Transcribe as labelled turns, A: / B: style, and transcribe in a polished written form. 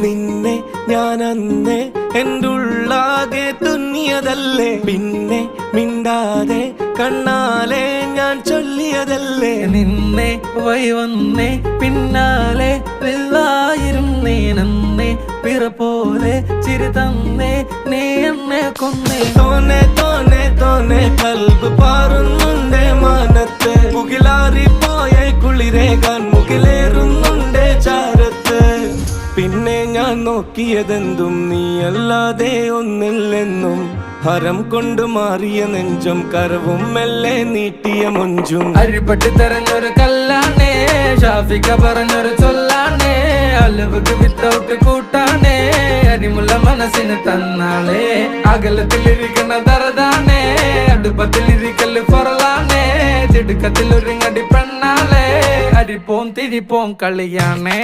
A: നിന്നെ ഞാൻ അന്നേ എൻ്റെ ഉള്ളാകെ തുന്നിയതല്ലേ, പിന്നെ മിണ്ടാതെ കണ്ണാലെ ഞാൻ ചൊല്ലിയതല്ലേ.
B: നിന്നെ വന്നേ പിന്നാലെ വെള്ളായിരുന്നേ, നന്നേ പിറ പോലെ ചിരി തന്നേ, നീ എന്നെ കൊന്നേ.
A: തോനെ തോനെ തോനെ കൽബ് പാറുന്നുണ്ട് മാനത്ത്, മുകിലാറിപ്പോയ കുളിരേകാൻ മുകിലേറുന്നുണ്ട് ചാരത്ത്. പിന്നെ ഞാൻ നോക്കിയതെന്തും നീയല്ലാതെ ഒന്നില്ലെന്നും, ഹരം കൊണ്ട് മാറിയ നെഞ്ചും കരവും മെല്ലെ നീട്ടിയ മൊഞ്ചും.
B: അരിപ്പട്ടി തെരഞ്ഞൊരു കല്ലാണേ, ഷാഫിക്ക പറഞ്ഞൊരു ചൊല്ലാണേ, അലവുക്ക് വിത്തൗട്ട് കൂട്ടാണേ, അരിമുള്ള മനസ്സിന് തന്നാളേ. അകലത്തിലിരിക്കണ ദറതാണേ, അടുപ്പത്തിലിരിക്കല് പൊറലാണേ, തിടുക്കത്തിലൊരുങ്ങടി പെണ്ണാളേ, അരിപ്പോം തിരിപ്പോം കളിയാണേ.